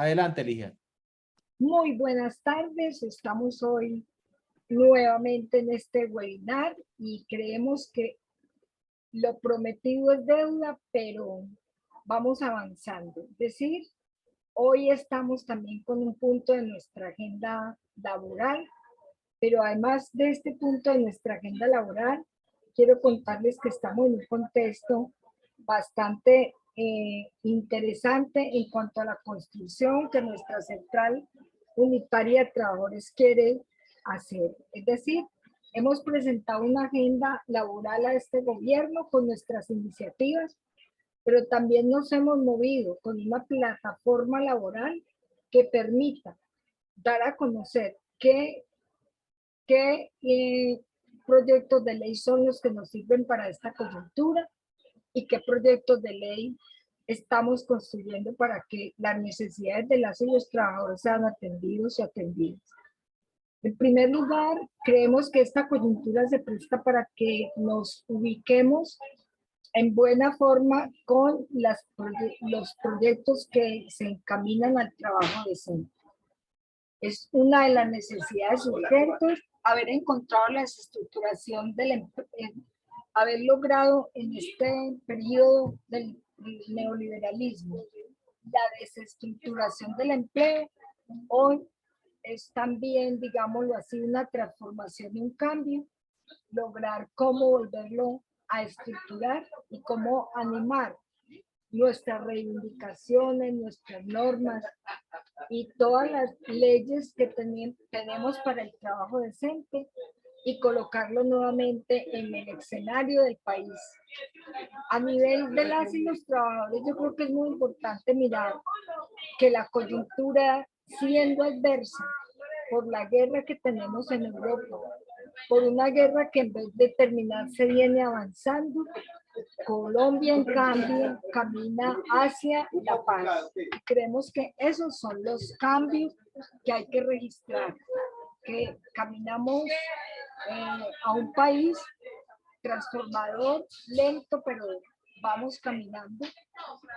Adelante, Ligia. Muy buenas tardes, estamos hoy nuevamente en este webinar y creemos que lo prometido es deuda, pero vamos avanzando. Es decir, hoy estamos también con un punto de nuestra agenda laboral, pero además de este punto de nuestra agenda laboral, quiero contarles que estamos en un contexto bastante interesante en cuanto a la construcción que nuestra central unitaria de trabajadores quiere hacer. Es decir, hemos presentado una agenda laboral a este gobierno con nuestras iniciativas, pero también nos hemos movido con una plataforma laboral que permita dar a conocer qué proyectos de ley son los que nos sirven para esta coyuntura y qué proyectos de ley estamos construyendo para que las necesidades de las y los trabajadores sean atendidos y atendidas. En primer lugar, creemos que esta coyuntura se presta para que nos ubiquemos en buena forma con los proyectos que se encaminan al trabajo decente. Es una de las necesidades urgentes haber encontrado la desestructuración del haber logrado en este periodo del neoliberalismo la desestructuración del empleo. Hoy es también, digámoslo así, una transformación y un cambio, lograr cómo volverlo a estructurar y cómo animar nuestras reivindicaciones, nuestras normas y todas las leyes que tenemos para el trabajo decente y colocarlo nuevamente en el escenario del país. A nivel de las y los trabajadores, yo creo que es muy importante mirar que la coyuntura, siendo adversa por la guerra que tenemos en Europa, por una guerra que en vez de terminarse viene avanzando, Colombia, en cambio, camina hacia la paz. Creemos que esos son los cambios que hay que registrar, que caminamos a un país transformador, lento, pero vamos caminando.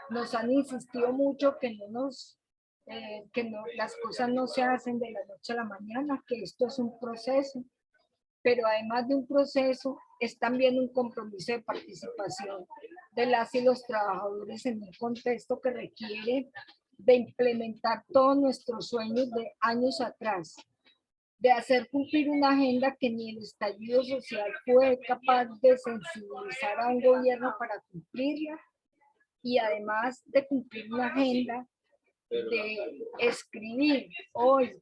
Nos han insistido mucho que las cosas no se hacen de la noche a la mañana, que esto es un proceso, pero además de un proceso, es también un compromiso de participación de las y los trabajadores en un contexto que requiere de implementar todos nuestros sueños de años atrás, de hacer cumplir una agenda que ni el estallido social fue capaz de sensibilizar a un gobierno para cumplirla, y además de cumplir una agenda de escribir hoy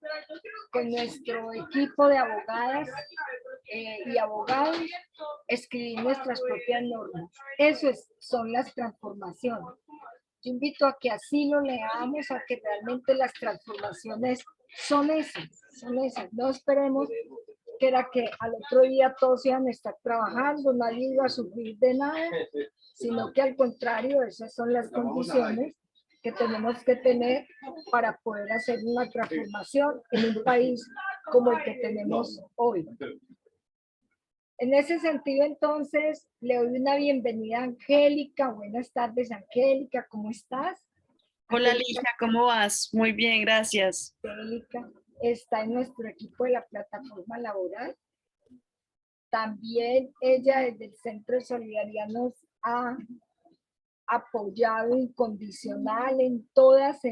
con nuestro equipo de abogadas y abogados, escribir nuestras propias normas. Eso son las transformaciones. Yo invito a que así lo leamos, a que realmente las transformaciones son esas, son esas. No esperemos que era que al otro día todos iban a estar trabajando, nadie iba a sufrir de nada, sino que al contrario, esas son las condiciones que tenemos que tener para poder hacer una transformación en un país como el que tenemos hoy. En ese sentido, entonces, le doy una bienvenida a Angélica. Buenas tardes, Angélica, ¿cómo estás? Hola, Ligia, ¿cómo vas? Muy bien, gracias. Angélica está en nuestro equipo de la plataforma laboral. También ella desde el Centro de Solidaridad nos ha apoyado incondicional en todas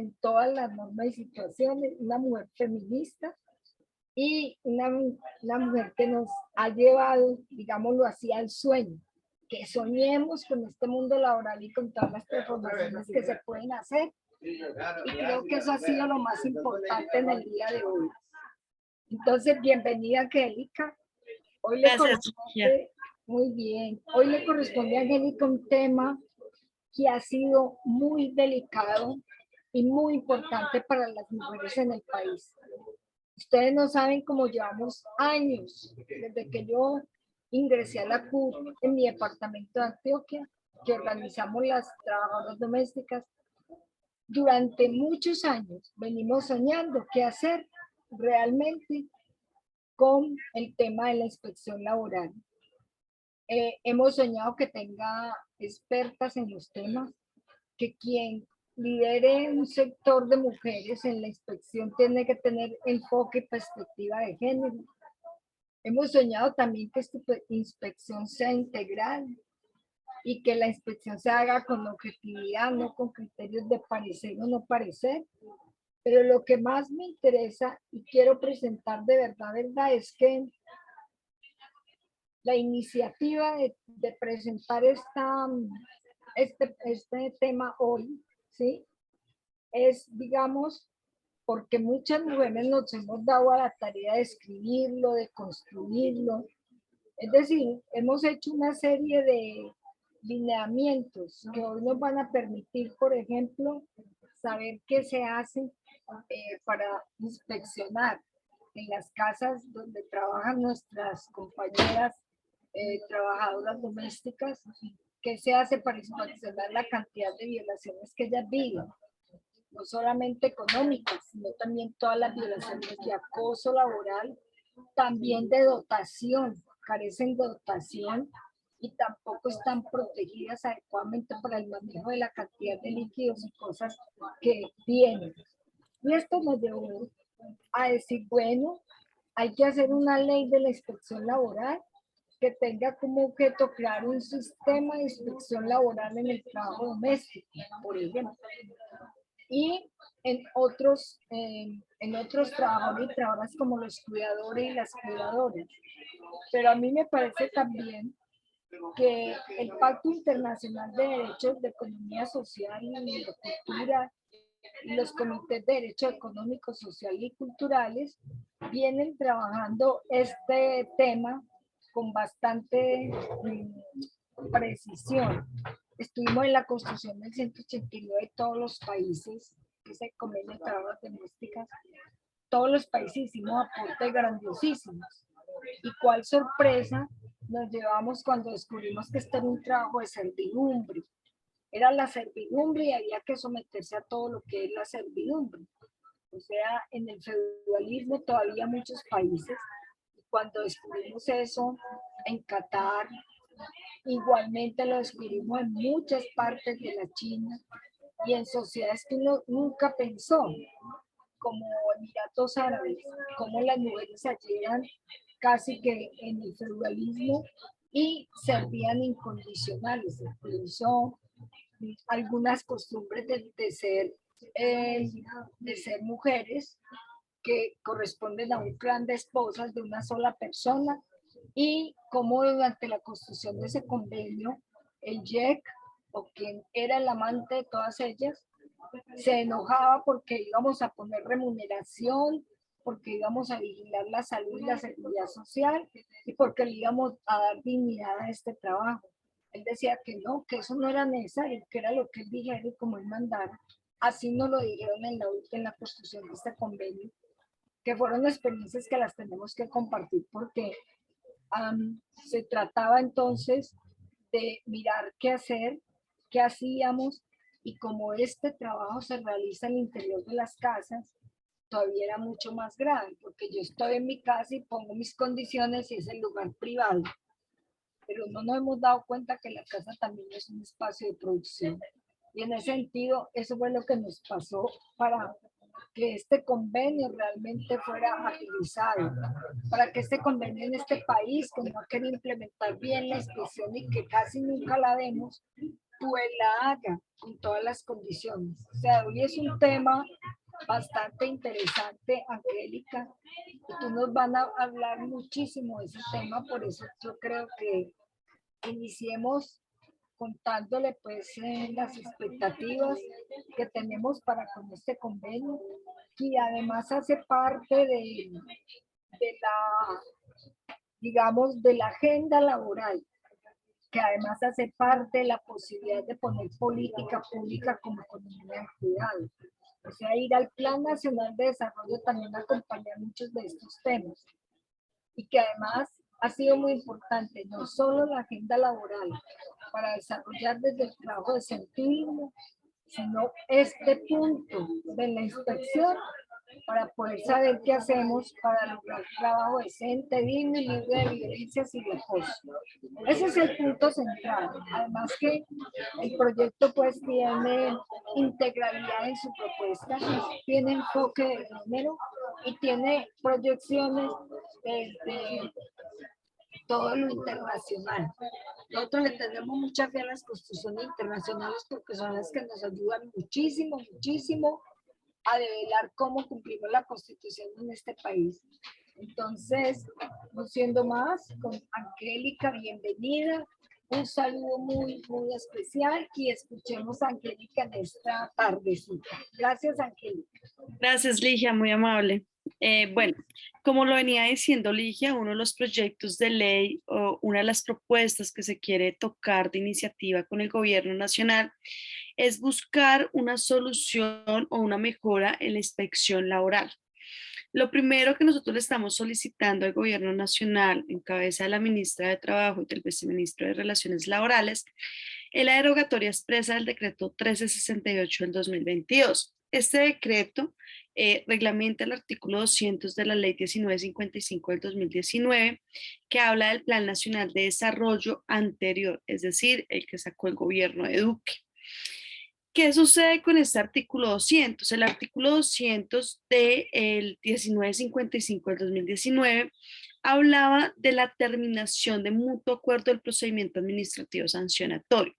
las normas y situaciones, una mujer feminista y una mujer que nos ha llevado, digámoslo así, al sueño, que soñemos con este mundo laboral y con todas las transformaciones que se pueden hacer. Y creo que eso ha sido lo más importante en el día de hoy. Entonces, bienvenida, Angélica. Hoy le corresponde, muy bien, hoy le corresponde a Angélica un tema que ha sido muy delicado y muy importante para las mujeres en el país. Ustedes no saben cómo llevamos años, desde que yo ingresé a la CUT en mi departamento de Antioquia, que organizamos las trabajadoras domésticas. Durante muchos años venimos soñando qué hacer realmente con el tema de la inspección laboral. Hemos soñado que tenga expertas en los temas, que quien lidere un sector de mujeres en la inspección tiene que tener enfoque y perspectiva de género. Hemos soñado también que esta inspección sea integral y que la inspección se haga con objetividad, no con criterios de parecer o no parecer. Pero lo que más me interesa y quiero presentar de verdad, es que la iniciativa de presentar este tema hoy, ¿sí? Es, digamos, porque muchas mujeres nos hemos dado a la tarea de escribirlo, de construirlo. Es decir, hemos hecho una serie de lineamientos que hoy nos van a permitir, por ejemplo, saber qué se hace para inspeccionar en las casas donde trabajan nuestras compañeras trabajadoras domésticas, qué se hace para inspeccionar la cantidad de violaciones que ellas viven, no solamente económicas, sino también todas las violaciones de acoso laboral, también de dotación, carecen de dotación y tampoco están protegidas adecuadamente para el manejo de la cantidad de líquidos y cosas que tienen. Y esto nos llevó a decir, bueno, hay que hacer una ley de la inspección laboral que tenga como objeto claro un sistema de inspección laboral en el trabajo doméstico, por ejemplo. Y en otros trabajos y trabajadoras como los cuidadores y las cuidadoras. Pero a mí me parece también que el Pacto Internacional de Derechos de Economía Social y de Cultura y los comités de derechos económicos, sociales y culturales vienen trabajando este tema con bastante precisión. Estuvimos en la construcción del 189 de todos los países, que es el convenio de trabajos domésticas. Todos los países hicimos aportes grandiosísimos. Y cuál sorpresa nos llevamos cuando descubrimos que este era un trabajo de servidumbre. Era la servidumbre y había que someterse a todo lo que es la servidumbre. O sea, en el feudalismo todavía muchos países, y cuando descubrimos eso en Qatar, igualmente lo descubrimos en muchas partes de la China y en sociedades que uno nunca pensó, como Emiratos Árabes, como las mujeres allí eran casi que en el feudalismo y servían incondicionales, incluso algunas costumbres de ser mujeres que corresponden a un clan de esposas de una sola persona, y como durante la construcción de ese convenio, el YEC, o quien era el amante de todas ellas, se enojaba porque íbamos a poner remuneración, porque íbamos a vigilar la salud y la seguridad social y porque le íbamos a dar dignidad a este trabajo. Él decía que no, que eso no era necesario, que era lo que él dijera y como él mandara. Así nos lo dijeron en la construcción de este convenio, que fueron experiencias que las tenemos que compartir porque se trataba entonces de mirar qué hacer, qué hacíamos, y como este trabajo se realiza en el interior de las casas, todavía era mucho más grave, porque yo estoy en mi casa y pongo mis condiciones y es el lugar privado, pero no nos hemos dado cuenta que la casa también es un espacio de producción. Y en ese sentido, eso fue lo que nos pasó para que este convenio realmente fuera agilizado, para que este convenio en este país, que no quiere implementar bien la inspección y que casi nunca la vemos, pues la haga con todas las condiciones. O sea, hoy es un tema bastante interesante, Angélica, y tú nos van a hablar muchísimo de ese tema, por eso yo creo que iniciemos contándole pues las expectativas que tenemos para con este convenio, y además hace parte de la, digamos, de la agenda laboral, que además hace parte de la posibilidad de poner política pública como economía de cuidado. O sea, ir al Plan Nacional de Desarrollo también acompaña muchos de estos temas. Y que además ha sido muy importante, no solo la agenda laboral para desarrollar desde el trabajo de sentido, sino este punto de la inspección para poder saber qué hacemos para lograr trabajo decente, digno y libre de violencias y de acoso. Ese es el punto central. Además que el proyecto pues tiene integralidad en su propuesta, tiene enfoque de género y tiene proyecciones desde todo lo internacional. Nosotros le tenemos mucha fe a las construcciones internacionales porque son las que nos ayudan muchísimo, muchísimo a develar cómo cumplimos la Constitución en este país. Entonces, no siendo más, con Angélica, bienvenida. Un saludo muy, muy especial y escuchemos a Angélica en esta tardecita. Gracias, Angélica. Gracias, Ligia, muy amable. Bueno, como lo venía diciendo Ligia, uno de los proyectos de ley o una de las propuestas que se quiere tocar de iniciativa con el gobierno nacional es buscar una solución o una mejora en la inspección laboral. Lo primero que nosotros le estamos solicitando al gobierno nacional, en cabeza de la ministra de Trabajo y del viceministro de Relaciones Laborales, es la derogatoria expresa del decreto 1368 del 2022. Este decreto reglamenta el artículo 200 de la ley 1955 del 2019, que habla del Plan Nacional de Desarrollo anterior, es decir, el que sacó el gobierno de Duque. ¿Qué sucede con este artículo 200? El artículo 200 del 1955 del 2019 hablaba de la terminación de mutuo acuerdo del procedimiento administrativo sancionatorio.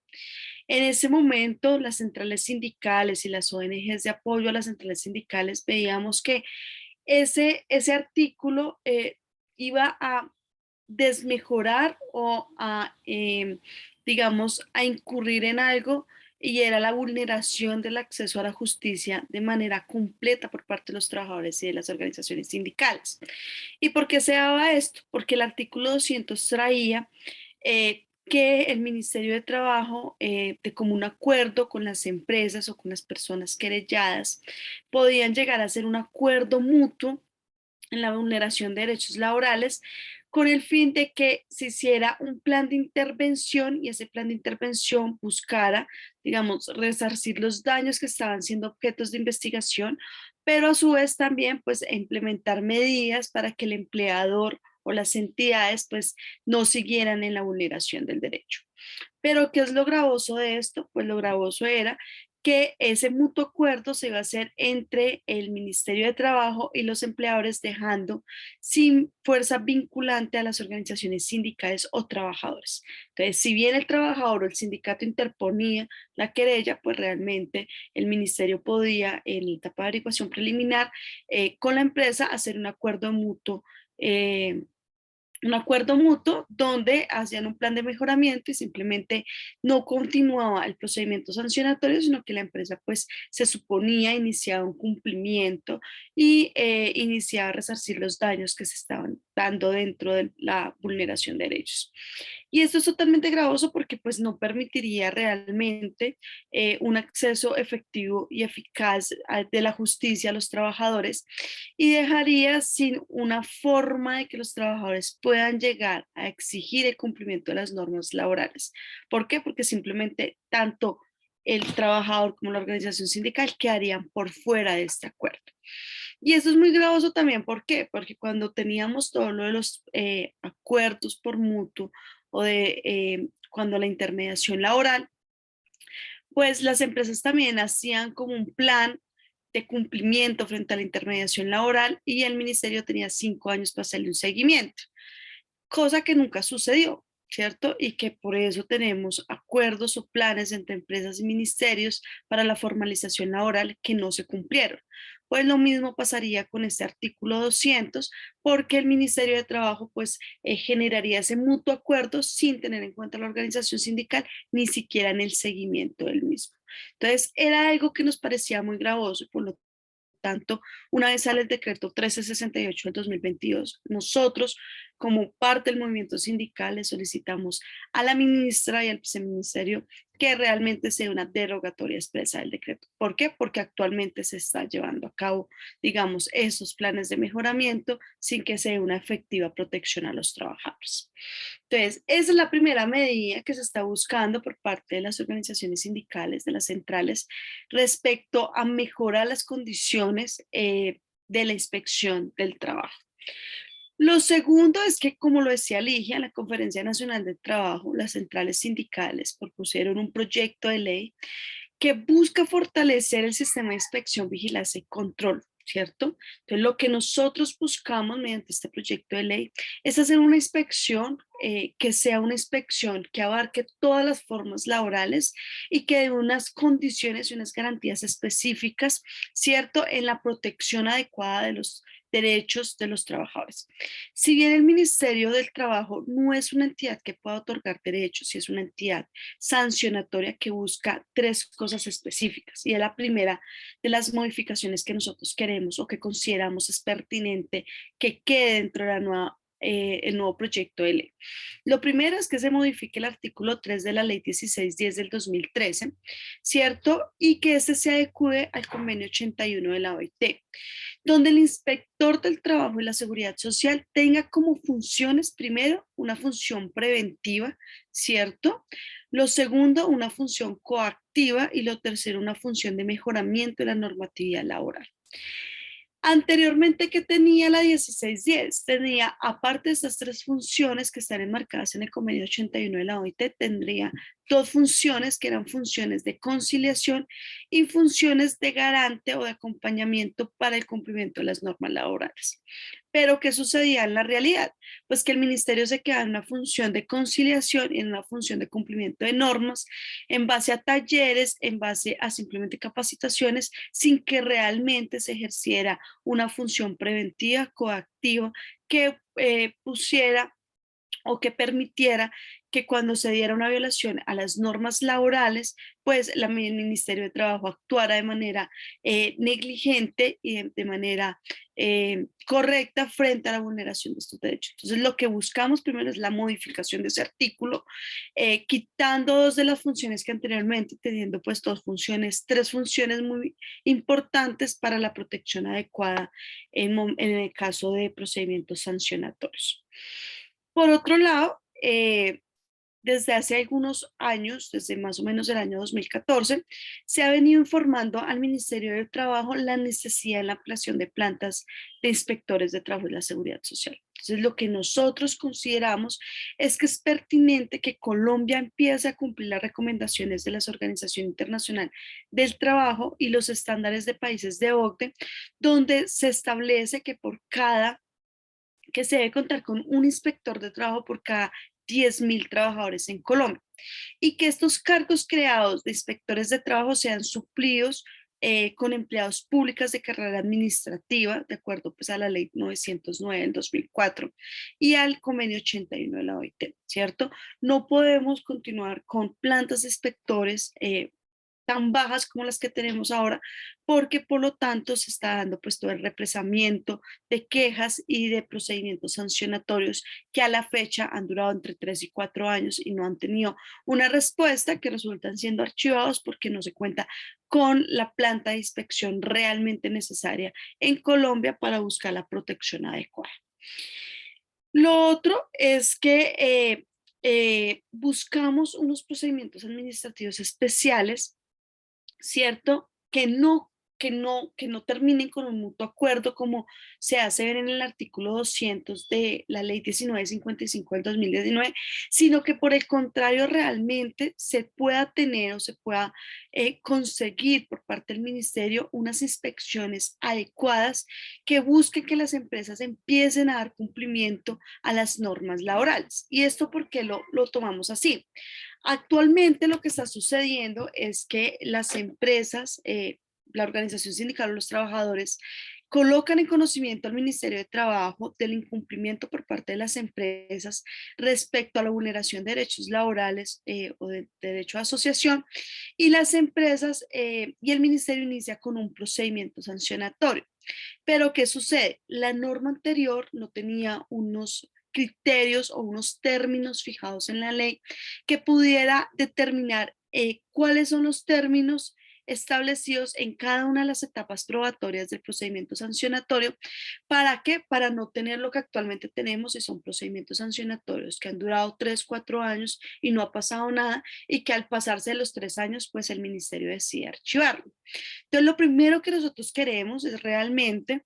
En ese momento, las centrales sindicales y las ONGs de apoyo a las centrales sindicales veíamos que ese artículo iba a desmejorar o a, digamos, a incurrir en algo y era la vulneración del acceso a la justicia de manera completa por parte de los trabajadores y de las organizaciones sindicales. ¿Y por qué se daba esto? Porque el artículo 200 traía que el Ministerio de Trabajo, de común acuerdo con las empresas o con las personas querelladas, podían llegar a hacer un acuerdo mutuo en la vulneración de derechos laborales con el fin de que se hiciera un plan de intervención y ese plan de intervención buscara, digamos, resarcir los daños que estaban siendo objetos de investigación, pero a su vez también pues implementar medidas para que el empleador o las entidades pues no siguieran en la vulneración del derecho. Pero ¿qué es lo gravoso de esto? Pues lo gravoso era que ese mutuo acuerdo se iba a hacer entre el Ministerio de Trabajo y los empleadores, dejando sin fuerza vinculante a las organizaciones sindicales o trabajadores. Entonces, si bien el trabajador o el sindicato interponía la querella, pues realmente el ministerio podía, en la etapa de averiguación preliminar, con la empresa hacer un acuerdo mutuo donde hacían un plan de mejoramiento y simplemente no continuaba el procedimiento sancionatorio, sino que la empresa pues se suponía iniciaba un cumplimiento y iniciaba a resarcir los daños que se estaban dando dentro de la vulneración de derechos. Y esto es totalmente gravoso porque pues no permitiría realmente un acceso efectivo y eficaz de la justicia a los trabajadores y dejaría sin una forma de que los trabajadores puedan llegar a exigir el cumplimiento de las normas laborales. ¿Por qué? Porque simplemente tanto el trabajador como la organización sindical quedarían por fuera de este acuerdo. Y eso es muy gravoso también, ¿por qué? Porque cuando teníamos todo lo de los acuerdos por mutuo o de cuando la intermediación laboral, pues las empresas también hacían como un plan de cumplimiento frente a la intermediación laboral y el ministerio tenía 5 años para hacerle un seguimiento, cosa que nunca sucedió, ¿cierto? Y que por eso tenemos acuerdos o planes entre empresas y ministerios para la formalización laboral que no se cumplieron. Pues lo mismo pasaría con este artículo 200, porque el Ministerio de Trabajo pues generaría ese mutuo acuerdo sin tener en cuenta la organización sindical, ni siquiera en el seguimiento del mismo. Entonces era algo que nos parecía muy gravoso y por lo tanto, una vez sale el decreto 1368 del 2022, nosotros, como parte del movimiento sindical, le solicitamos a la ministra y al viceministerio que realmente sea una derogatoria expresa del decreto. ¿Por qué? Porque actualmente se está llevando a cabo, digamos, esos planes de mejoramiento sin que sea una efectiva protección a los trabajadores. Entonces, esa es la primera medida que se está buscando por parte de las organizaciones sindicales, de las centrales, respecto a mejorar las condiciones de la inspección del trabajo. Lo segundo es que, como lo decía Ligia, en la Conferencia Nacional del Trabajo, las centrales sindicales propusieron un proyecto de ley que busca fortalecer el sistema de inspección, vigilancia y control, ¿cierto? Entonces, lo que nosotros buscamos mediante este proyecto de ley es hacer una inspección que sea una inspección que abarque todas las formas laborales y que dé unas condiciones y unas garantías específicas, ¿cierto? En la protección adecuada de los derechos de los trabajadores. Si bien el Ministerio del Trabajo no es una entidad que pueda otorgar derechos, y es una entidad sancionatoria que busca tres cosas específicas. Y es la primera de las modificaciones que nosotros queremos o que consideramos es pertinente que quede dentro de la nueva el nuevo proyecto de ley. Lo primero es que se modifique el artículo 3 de la ley 1610 del 2013, ¿cierto? Y que este se adecue al convenio 81 de la OIT, donde el inspector del trabajo y la seguridad social tenga como funciones, primero, una función preventiva, ¿cierto? Lo segundo, una función coactiva y lo tercero, una función de mejoramiento de la normatividad laboral. Anteriormente, ¿qué tenía la 1610? Tenía, aparte de estas tres funciones que están enmarcadas en el convenio 81 de la OIT, tendría dos funciones que eran funciones de conciliación y funciones de garante o de acompañamiento para el cumplimiento de las normas laborales. Pero, ¿qué sucedía en la realidad? Pues que el ministerio se quedaba en una función de conciliación y en una función de cumplimiento de normas en base a talleres, en base a simplemente capacitaciones, sin que realmente se ejerciera una función preventiva, coactiva, que pusiera o que permitiera que cuando se diera una violación a las normas laborales, pues el Ministerio de Trabajo actuara de manera negligente y de manera correcta frente a la vulneración de estos derechos. Entonces, lo que buscamos primero es la modificación de ese artículo, quitando dos de las funciones que anteriormente, teniendo pues tres funciones muy importantes para la protección adecuada en el caso de procedimientos sancionatorios. Por otro lado, desde hace algunos años, desde más o menos el año 2014, se ha venido informando al Ministerio del Trabajo la necesidad de la ampliación de plantas de inspectores de trabajo y la seguridad social. Entonces, lo que nosotros consideramos es que es pertinente que Colombia empiece a cumplir las recomendaciones de la Organización Internacional del Trabajo y los estándares de países de OCDE, donde se establece que se debe contar con un inspector de trabajo por cada 10.000 trabajadores en Colombia y que estos cargos creados de inspectores de trabajo sean suplidos con empleados públicos de carrera administrativa, de acuerdo pues, a la ley 909 del 2004 y al convenio 81 de la OIT, ¿cierto? No podemos continuar con plantas de inspectores tan bajas como las que tenemos ahora, porque por lo tanto se está dando pues todo el represamiento de quejas y de procedimientos sancionatorios que a la fecha han durado entre 3 y 4 años y no han tenido una respuesta, que resultan siendo archivados porque no se cuenta con la planta de inspección realmente necesaria en Colombia para buscar la protección adecuada. Lo otro es que buscamos unos procedimientos administrativos especiales, ¿cierto? Que no terminen con un mutuo acuerdo como se hace ver en el artículo 200 de la ley 1955 del 2019, sino que por el contrario realmente se pueda tener o se pueda conseguir por parte del ministerio unas inspecciones adecuadas que busquen que las empresas empiecen a dar cumplimiento a las normas laborales. ¿Y esto por qué lo tomamos así? Actualmente lo que está sucediendo es que las empresas, la organización sindical o los trabajadores colocan en conocimiento al Ministerio de Trabajo del incumplimiento por parte de las empresas respecto a la vulneración de derechos laborales o de derecho a asociación y las empresas y el Ministerio inicia con un procedimiento sancionatorio. Pero ¿qué sucede? La norma anterior no tenía unos criterios o unos términos fijados en la ley que pudiera determinar cuáles son los términos establecidos en cada una de las etapas probatorias del procedimiento sancionatorio. ¿Para qué? Para no tener lo que actualmente tenemos y son procedimientos sancionatorios que han durado 3, 4 años y no ha pasado nada y que al pasarse de los 3 años, pues el ministerio decide archivarlo. Entonces, lo primero que nosotros queremos es realmente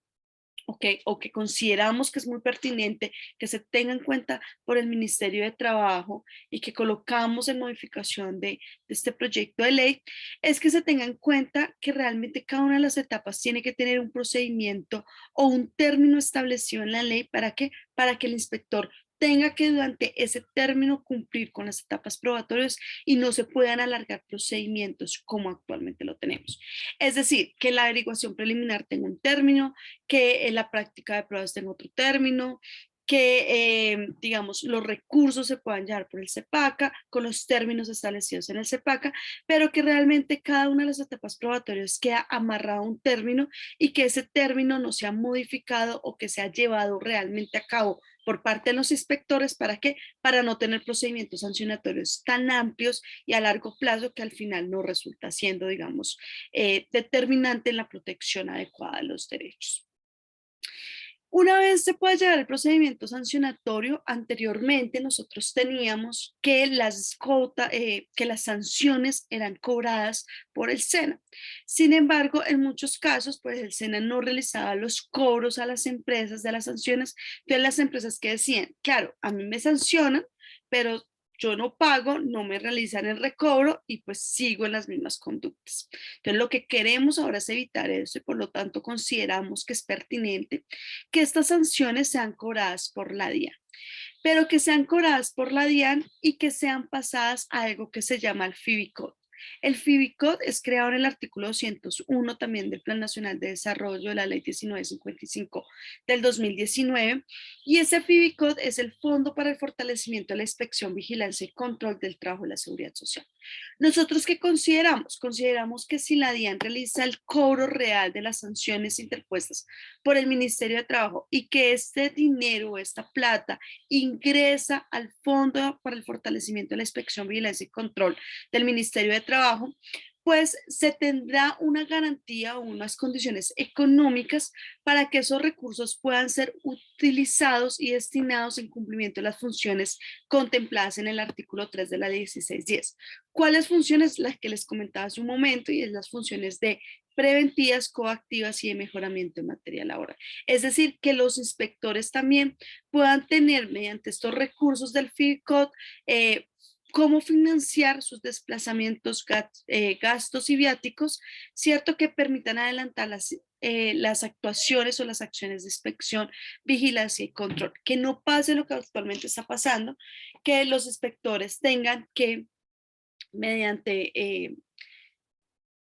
o que consideramos que es muy pertinente que se tenga en cuenta por el Ministerio de Trabajo y que colocamos en modificación de este proyecto de ley, es que se tenga en cuenta que realmente cada una de las etapas tiene que tener un procedimiento o un término establecido en la ley. ¿Para qué? Para que el inspector tenga que durante ese término cumplir con las etapas probatorias y no se puedan alargar procedimientos como actualmente lo tenemos. Es decir, que la averiguación preliminar tenga un término, que la práctica de pruebas tenga otro término, que, digamos, los recursos se puedan llevar por el CEPACA con los términos establecidos en el CEPACA, pero que realmente cada una de las etapas probatorias queda amarrado a un término y que ese término no sea modificado o que sea llevado realmente a cabo por parte de los inspectores. ¿Para qué? Para no tener procedimientos sancionatorios tan amplios y a largo plazo que al final no resulta siendo, digamos, determinante en la protección adecuada de los derechos. Una vez se puede llegar al procedimiento sancionatorio, anteriormente nosotros teníamos que que las sanciones eran cobradas por el SENA. Sin embargo, en muchos casos, pues el SENA no realizaba los cobros a las empresas de las sanciones. Entonces las empresas que decían, claro, a mí me sancionan, pero yo no pago, no me realizan el recobro y pues sigo en las mismas conductas. Entonces lo que queremos ahora es evitar eso y por lo tanto consideramos que es pertinente que estas sanciones sean cobradas por la DIAN, pero que sean cobradas por la DIAN y que sean pasadas a algo que se llama el FIBICOT. El FIBICOT es creado en el artículo 201 también del Plan Nacional de Desarrollo de la Ley 1955 del 2019, y ese FIBICOT es el Fondo para el Fortalecimiento de la Inspección, Vigilancia y Control del Trabajo y la Seguridad Social. ¿Nosotros qué consideramos? Consideramos que si la DIAN realiza el cobro real de las sanciones interpuestas por el Ministerio de Trabajo y que este dinero, esta plata, ingresa al Fondo para el Fortalecimiento de la Inspección, Vigilancia y Control del Ministerio de Trabajo, pues se tendrá una garantía o unas condiciones económicas para que esos recursos puedan ser utilizados y destinados en cumplimiento de las funciones contempladas en el artículo 3 de la 1610. ¿Cuáles funciones? Las que les comentaba hace un momento, y es las funciones de preventivas, coactivas y de mejoramiento en materia laboral. Es decir, que los inspectores también puedan tener mediante estos recursos del FIBICOT cómo financiar sus desplazamientos, gastos y viáticos, ¿cierto? Que permitan adelantar las actuaciones o las acciones de inspección, vigilancia y control. Que no pase lo que actualmente está pasando, que los inspectores tengan que, mediante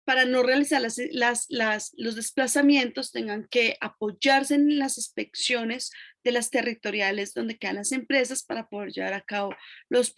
para no realizar los desplazamientos, tengan que apoyarse en las inspecciones de las territoriales donde quedan las empresas para poder llevar a cabo los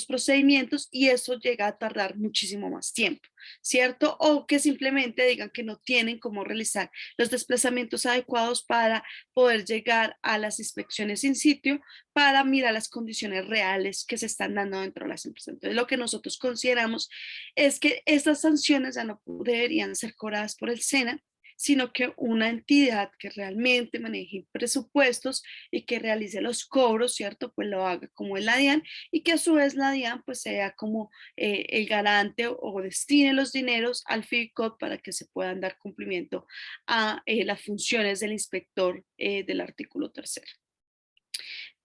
procedimientos, y eso llega a tardar muchísimo más tiempo, ¿cierto? O que simplemente digan que no tienen cómo realizar los desplazamientos adecuados para poder llegar a las inspecciones in situ para mirar las condiciones reales que se están dando dentro de las empresas. Entonces, lo que nosotros consideramos es que estas sanciones ya no deberían ser cobradas por el SENA, sino que una entidad que realmente maneje presupuestos y que realice los cobros, ¿cierto? Pues lo haga como es la DIAN, y que a su vez la DIAN pues sea como el garante o destine los dineros al FIBICOT para que se puedan dar cumplimiento a las funciones del inspector del artículo 3.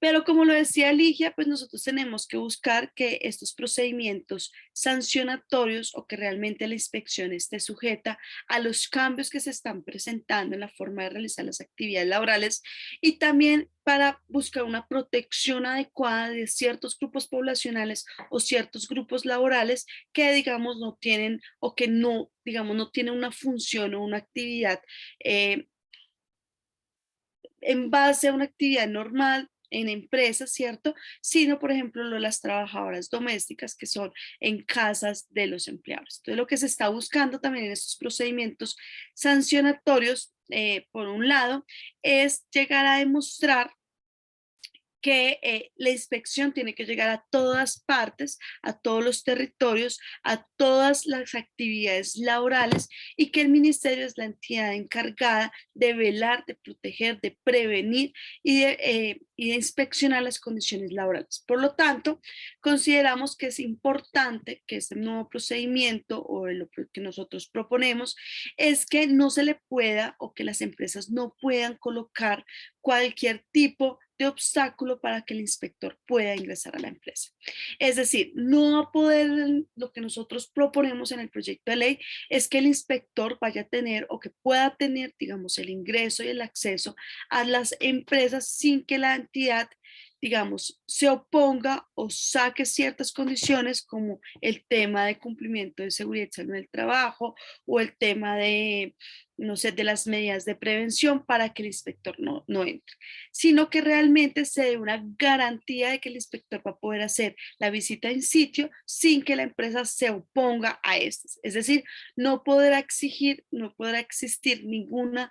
Pero como lo decía Ligia, pues nosotros tenemos que buscar que estos procedimientos sancionatorios o que realmente la inspección esté sujeta a los cambios que se están presentando en la forma de realizar las actividades laborales, y también para buscar una protección adecuada de ciertos grupos poblacionales o ciertos grupos laborales que digamos no tienen o que no, digamos, no tienen una función o una actividad en base a una actividad normal en empresas, ¿cierto? Sino, por ejemplo, las trabajadoras domésticas que son en casas de los empleados. Entonces, lo que se está buscando también en estos procedimientos sancionatorios, por un lado, es llegar a demostrar que la inspección tiene que llegar a todas partes, a todos los territorios, a todas las actividades laborales y que el ministerio es la entidad encargada de velar, de proteger, de prevenir y de inspeccionar las condiciones laborales. Por lo tanto, consideramos que es importante que este nuevo procedimiento o lo que nosotros proponemos es que no se le pueda o que las empresas no puedan colocar cualquier tipo de obstáculo para que el inspector pueda ingresar a la empresa. Es decir, no va a poder, lo que nosotros proponemos en el proyecto de ley es que el inspector vaya a tener o que pueda tener, digamos, el ingreso y el acceso a las empresas sin que la entidad, digamos, se oponga o saque ciertas condiciones como el tema de cumplimiento de seguridad y salud en el trabajo o el tema de, no sé, de las medidas de prevención para que el inspector no entre, sino que realmente se dé una garantía de que el inspector va a poder hacer la visita en sitio sin que la empresa se oponga a estas. Es decir, no podrá exigir, no podrá existir ninguna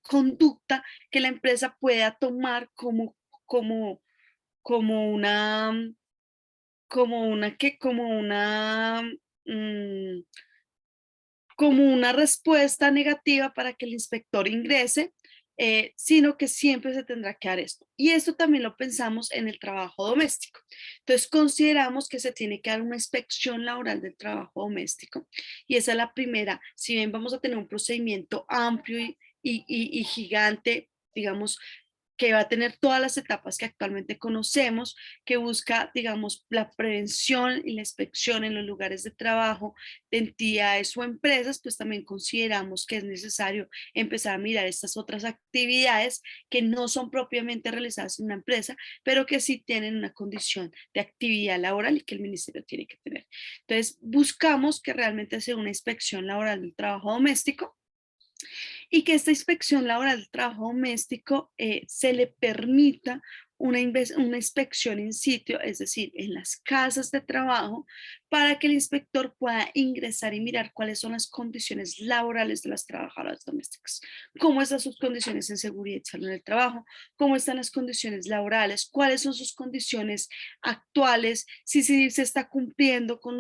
conducta que la empresa pueda tomar como, como una, mm, como una respuesta negativa para que el inspector ingrese, sino que siempre se tendrá que dar esto. Y esto también lo pensamos en el trabajo doméstico. Entonces consideramos que se tiene que dar una inspección laboral del trabajo doméstico y esa es la primera. Si bien vamos a tener un procedimiento amplio y gigante, digamos, que va a tener todas las etapas que actualmente conocemos, que busca, digamos, la prevención y la inspección en los lugares de trabajo de entidades o empresas, pues también consideramos que es necesario empezar a mirar estas otras actividades que no son propiamente realizadas en una empresa, pero que sí tienen una condición de actividad laboral y que el ministerio tiene que tener. Entonces, buscamos que realmente sea una inspección laboral del trabajo doméstico y que esta inspección laboral del trabajo doméstico se le permita una inspección in sitio, es decir, en las casas de trabajo, para que el inspector pueda ingresar y mirar cuáles son las condiciones laborales de las trabajadoras domésticas, cómo están sus condiciones en seguridad y salud en el trabajo, cómo están las condiciones laborales, cuáles son sus condiciones actuales, si se está cumpliendo con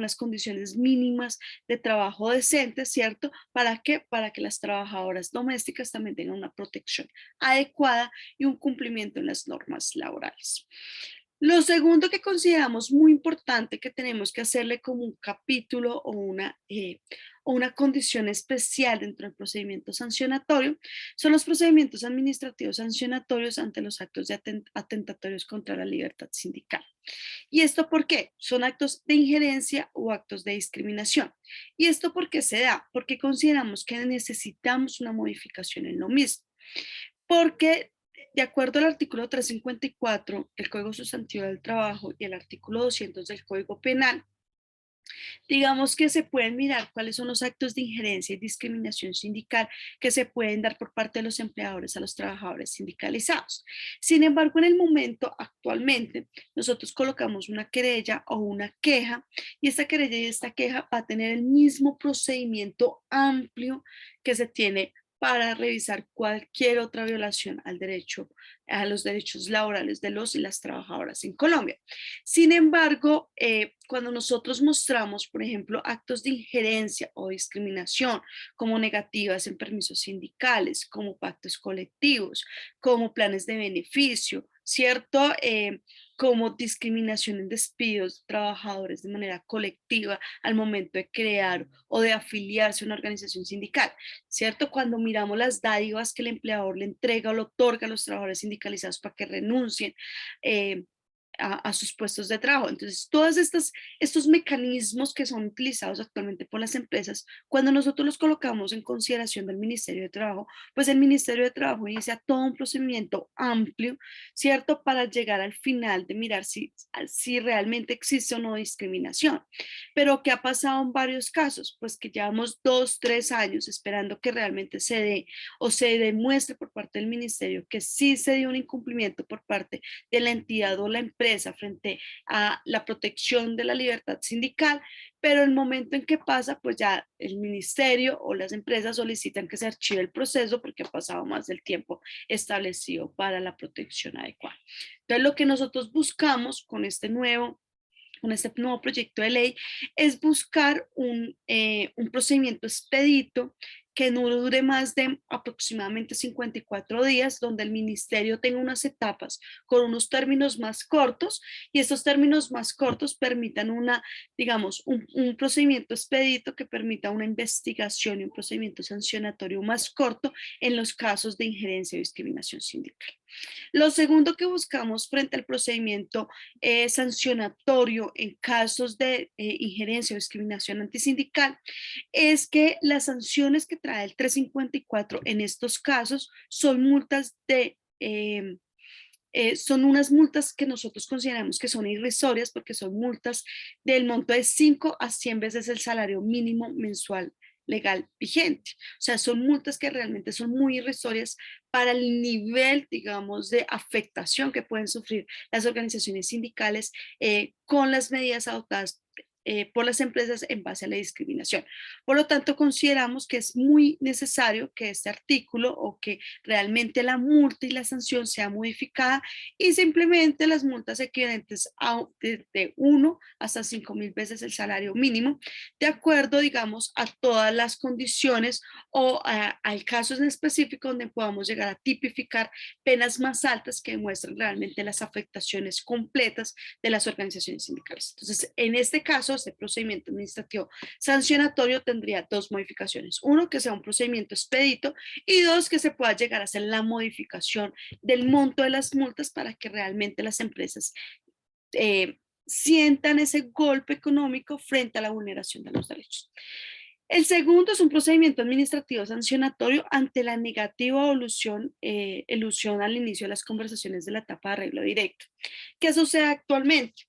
las condiciones mínimas de trabajo decente, ¿cierto? ¿Para qué? Para que las trabajadoras domésticas también tengan una protección adecuada y un cumplimiento en las normas laborales. Lo segundo que consideramos muy importante que tenemos que hacerle como un capítulo o una condición especial dentro del procedimiento sancionatorio son los procedimientos administrativos sancionatorios ante los actos de atentatorios contra la libertad sindical. ¿Y esto por qué? Son actos de injerencia o actos de discriminación. ¿Y esto por qué se da? Porque consideramos que necesitamos una modificación en lo mismo. Porque de acuerdo al artículo 354 del Código Sustantivo del Trabajo y el artículo 200 del Código Penal, digamos que se pueden mirar cuáles son los actos de injerencia y discriminación sindical que se pueden dar por parte de los empleadores a los trabajadores sindicalizados. Sin embargo, en el momento actualmente, nosotros colocamos una querella o una queja y esta querella y esta queja va a tener el mismo procedimiento amplio que se tiene para revisar cualquier otra violación al derecho, a los derechos laborales de los y las trabajadoras en Colombia. Sin embargo, cuando nosotros mostramos, por ejemplo, actos de injerencia o discriminación como negativas en permisos sindicales, como pactos colectivos, como planes de beneficio, ¿cierto? Como discriminación en despidos de trabajadores de manera colectiva al momento de crear o de afiliarse a una organización sindical, ¿cierto? Cuando miramos las dádivas que el empleador le entrega o le otorga a los trabajadores sindicalizados para que renuncien, a sus puestos de trabajo. Entonces, todos estos mecanismos que son utilizados actualmente por las empresas, cuando nosotros los colocamos en consideración del Ministerio de Trabajo, pues el Ministerio de Trabajo inicia todo un procedimiento amplio, ¿cierto? Para llegar al final de mirar si realmente existe o no discriminación. Pero, ¿qué ha pasado en varios casos? Pues que llevamos 2, 3 años esperando que realmente se dé o se demuestre por parte del Ministerio que sí se dio un incumplimiento por parte de la entidad o la empresa empresa frente a la protección de la libertad sindical, pero el momento en que pasa, pues ya el ministerio o las empresas solicitan que se archive el proceso porque ha pasado más del tiempo establecido para la protección adecuada. Entonces, lo que nosotros buscamos con este nuevo proyecto de ley es buscar un procedimiento expedito que no dure más de aproximadamente 54 días, donde el ministerio tenga unas etapas con unos términos más cortos y estos términos más cortos permitan digamos, un procedimiento expedito que permita una investigación y un procedimiento sancionatorio más corto en los casos de injerencia o discriminación sindical. Lo segundo que buscamos frente al procedimiento sancionatorio en casos de injerencia o discriminación antisindical es que las sanciones que trae el 354 en estos casos son multas son unas multas que nosotros consideramos que son irrisorias porque son multas del monto de 5 a 100 veces el salario mínimo mensual legal vigente. O sea, son multas que realmente son muy irrisorias para el nivel, digamos, de afectación que pueden sufrir las organizaciones sindicales con las medidas adoptadas por las empresas en base a la discriminación. Por lo tanto, consideramos que es muy necesario que este artículo o que realmente la multa y la sanción sea modificada y simplemente las multas equivalentes a de 1 hasta 5.000 veces el salario mínimo, de acuerdo, digamos, a todas las condiciones o hay casos en específico donde podamos llegar a tipificar penas más altas que demuestren realmente las afectaciones completas de las organizaciones sindicales. Entonces, en este caso, este procedimiento administrativo sancionatorio tendría dos modificaciones. Uno, que sea un procedimiento expedito y dos, que se pueda llegar a hacer la modificación del monto de las multas para que realmente las empresas sientan ese golpe económico frente a la vulneración de los derechos. El segundo es un procedimiento administrativo sancionatorio ante la negativa elusión al inicio de las conversaciones de la etapa de arreglo directo. ¿Qué sucede actualmente?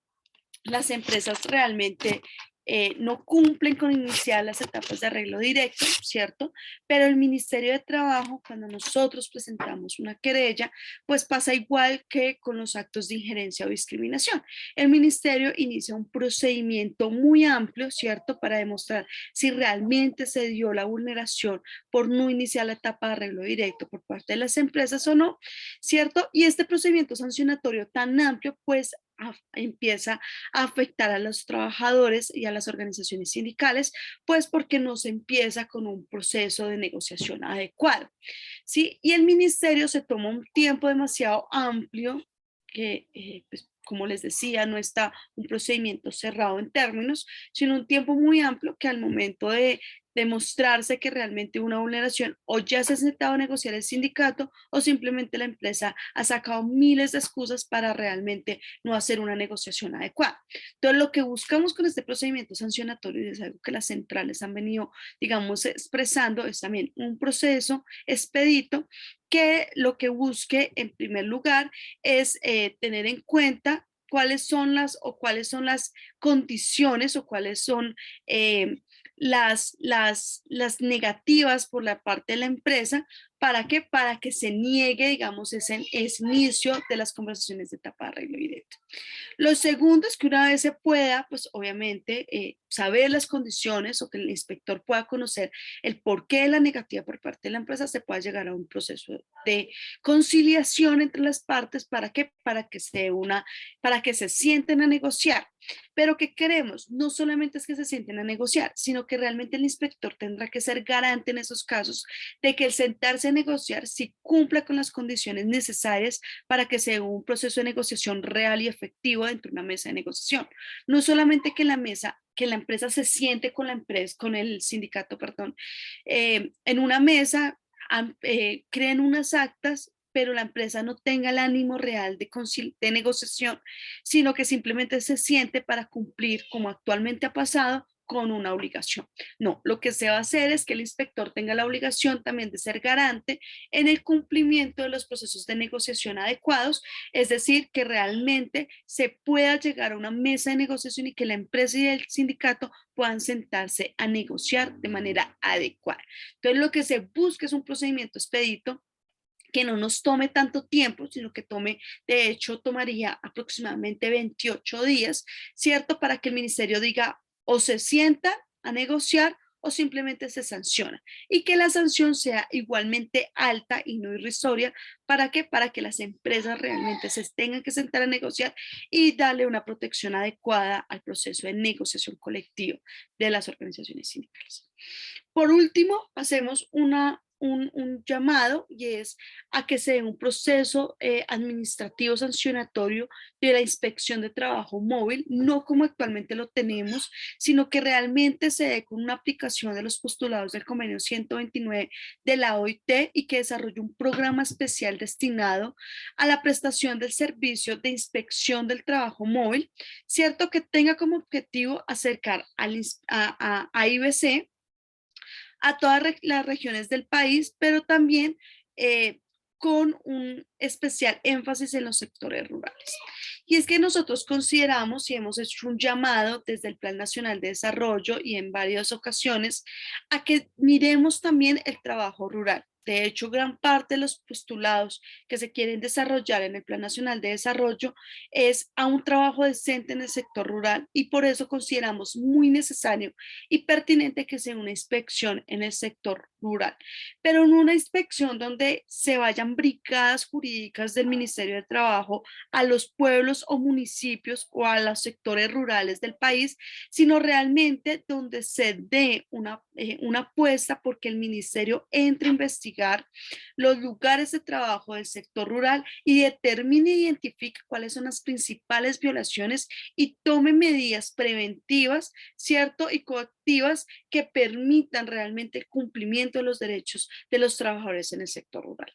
Las empresas realmente no cumplen con iniciar las etapas de arreglo directo, ¿cierto? Pero el Ministerio de Trabajo, cuando nosotros presentamos una querella, pues pasa igual que con los actos de injerencia o discriminación. El Ministerio inicia un procedimiento muy amplio, ¿cierto? Para demostrar si realmente se dio la vulneración por no iniciar la etapa de arreglo directo por parte de las empresas o no, ¿cierto? Y este procedimiento sancionatorio tan amplio, pues empieza a afectar a los trabajadores y a las organizaciones sindicales, pues porque no se empieza con un proceso de negociación adecuado, ¿sí? Y el ministerio se toma un tiempo demasiado amplio que, pues, como les decía, no está un procedimiento cerrado en términos, sino un tiempo muy amplio que al momento de demostrarse que realmente hubo una vulneración o ya se ha sentado a negociar el sindicato o simplemente la empresa ha sacado miles de excusas para realmente no hacer una negociación adecuada. Entonces, lo que buscamos con este procedimiento sancionatorio, y es algo que las centrales han venido, digamos, expresando, es también un proceso expedito que lo que busque en primer lugar es tener en cuenta cuáles son las condiciones o cuáles son las negativas por la parte de la empresa. ¿Para qué? Para que se niegue, digamos, ese inicio de las conversaciones de etapa de arreglo directo. Lo segundo es que una vez se pueda, pues obviamente, saber las condiciones o que el inspector pueda conocer el porqué de la negativa por parte de la empresa, se pueda llegar a un proceso de conciliación entre las partes. ¿Para qué? Para que se sienten a negociar. Pero ¿qué queremos? No solamente es que se sienten a negociar, sino que realmente el inspector tendrá que ser garante en esos casos de que el sentarse a negociar sí cumpla con las condiciones necesarias para que sea un proceso de negociación real y efectivo dentro de una mesa de negociación. No solamente que la empresa se siente con la empresa, con el sindicato, perdón, en una mesa, creen unas actas, pero la empresa no tenga el ánimo real de negociación, sino que simplemente se siente para cumplir, como actualmente ha pasado, con una obligación. No, lo que se va a hacer es que el inspector tenga la obligación también de ser garante en el cumplimiento de los procesos de negociación adecuados, es decir, que realmente se pueda llegar a una mesa de negociación y que la empresa y el sindicato puedan sentarse a negociar de manera adecuada. Entonces, lo que se busca es un procedimiento expedito que no nos tome tanto tiempo, sino que tome, de hecho, tomaría aproximadamente 28 días, ¿cierto? Para que el ministerio diga o se sienta a negociar o simplemente se sanciona y que la sanción sea igualmente alta y no irrisoria. ¿Para qué? Para que las empresas realmente se tengan que sentar a negociar y darle una protección adecuada al proceso de negociación colectiva de las organizaciones sindicales. Por último, hacemos un llamado y es a que se dé un proceso administrativo sancionatorio de la inspección de trabajo móvil, no como actualmente lo tenemos, sino que realmente se dé con una aplicación de los postulados del convenio 129 de la OIT y que desarrolle un programa especial destinado a la prestación del servicio de inspección del trabajo móvil, cierto que tenga como objetivo acercar a IBC a todas las regiones del país, pero también con un especial énfasis en los sectores rurales. Y es que nosotros consideramos y hemos hecho un llamado desde el Plan Nacional de Desarrollo y en varias ocasiones a que miremos también el trabajo rural. De hecho, gran parte de los postulados que se quieren desarrollar en el Plan Nacional de Desarrollo es a un trabajo decente en el sector rural y por eso consideramos muy necesario y pertinente que sea una inspección en el sector rural, pero en una inspección donde se vayan brigadas jurídicas del Ministerio de Trabajo a los pueblos o municipios o a los sectores rurales del país, sino realmente donde se dé una apuesta porque el ministerio entre a investigar los lugares de trabajo del sector rural y determine e identifique cuáles son las principales violaciones y tome medidas preventivas, ¿cierto? Y coactivas que permitan realmente el cumplimiento de los derechos de los trabajadores en el sector rural.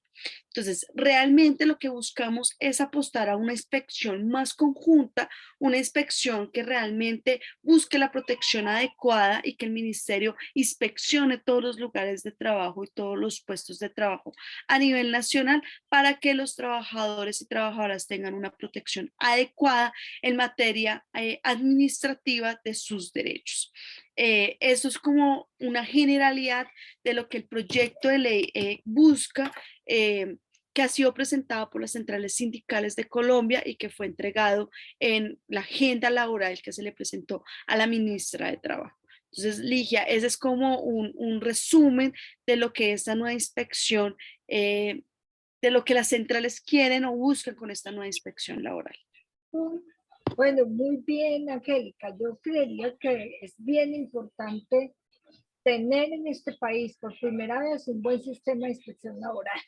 Entonces, realmente lo que buscamos es apostar a una inspección más conjunta, una inspección que realmente busque la protección adecuada y que el ministerio inspeccione todos los lugares de trabajo y todos los puestos de trabajo a nivel nacional para que los trabajadores y trabajadoras tengan una protección adecuada en materia administrativa de sus derechos. Eso es como una generalidad de lo que el proyecto de ley busca, que ha sido presentado por las centrales sindicales de Colombia y que fue entregado en la agenda laboral que se le presentó a la ministra de Trabajo. Entonces, Ligia, ese es como un resumen de lo que esta nueva inspección, de lo que las centrales quieren o buscan con esta nueva inspección laboral. Bueno, muy bien, Angélica. Yo creería que es bien importante tener en este país por primera vez un buen sistema de inspección laboral.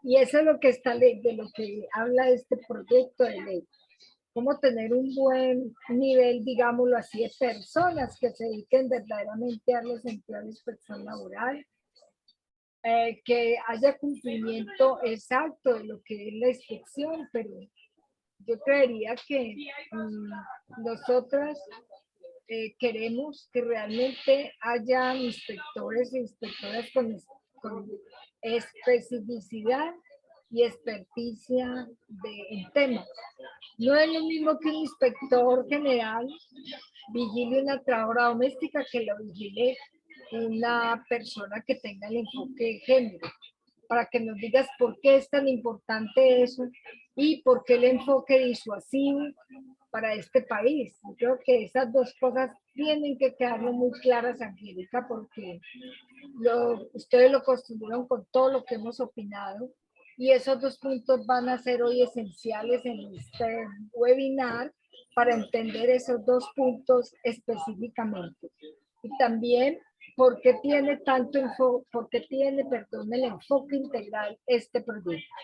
Y eso es lo que está de lo que habla este proyecto de ley. Cómo tener un buen nivel, digámoslo así, de personas que se dediquen verdaderamente a los empleos de inspección laboral, que haya cumplimiento exacto de lo que es la inspección, pero yo creería que nosotras queremos que realmente haya inspectores e inspectoras con especificidad y experticia en temas. No es lo mismo que un inspector general vigile una trabajadora doméstica que lo vigile una persona que tenga el enfoque de género, para que nos digas por qué es tan importante eso y por qué el enfoque disuasivo para este país. Yo creo que esas dos cosas tienen que quedarnos muy claras, Angélica, porque ustedes lo construyeron con todo lo que hemos opinado y esos dos puntos van a ser hoy esenciales en este webinar para entender esos dos puntos específicamente. Y también por qué tiene tanto enfoque, por qué tiene, perdón, el enfoque integral este proyecto.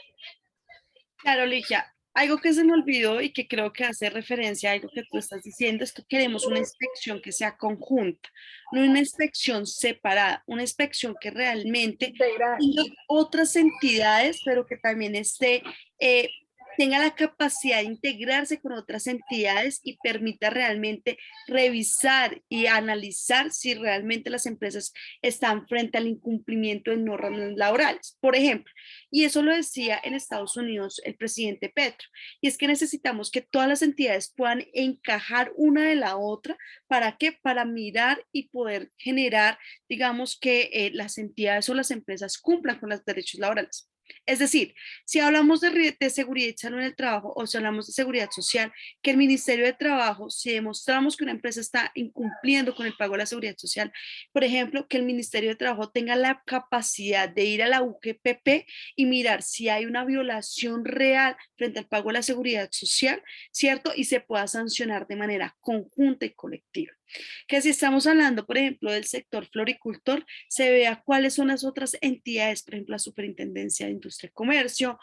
Claro, Ligia, algo que se me olvidó y que creo que hace referencia a algo que tú estás diciendo es que queremos una inspección que sea conjunta, no una inspección separada, una inspección que realmente Integral. tenga otras entidades, pero que también tenga la capacidad de integrarse con otras entidades y permita realmente revisar y analizar si realmente las empresas están frente al incumplimiento de normas laborales. Por ejemplo, y eso lo decía en Estados Unidos el presidente Petro, y es que necesitamos que todas las entidades puedan encajar una de la otra. ¿Para qué? Para mirar y poder generar, digamos, que las entidades o las empresas cumplan con los derechos laborales. Es decir, si hablamos de seguridad y salud en el trabajo o si hablamos de seguridad social, que el Ministerio de Trabajo, si demostramos que una empresa está incumpliendo con el pago de la seguridad social, por ejemplo, que el Ministerio de Trabajo tenga la capacidad de ir a la UGPP y mirar si hay una violación real frente al pago de la seguridad social, ¿cierto? Y se pueda sancionar de manera conjunta y colectiva. Que si estamos hablando, por ejemplo, del sector floricultor, se vea cuáles son las otras entidades, por ejemplo, la Superintendencia de Industria y Comercio,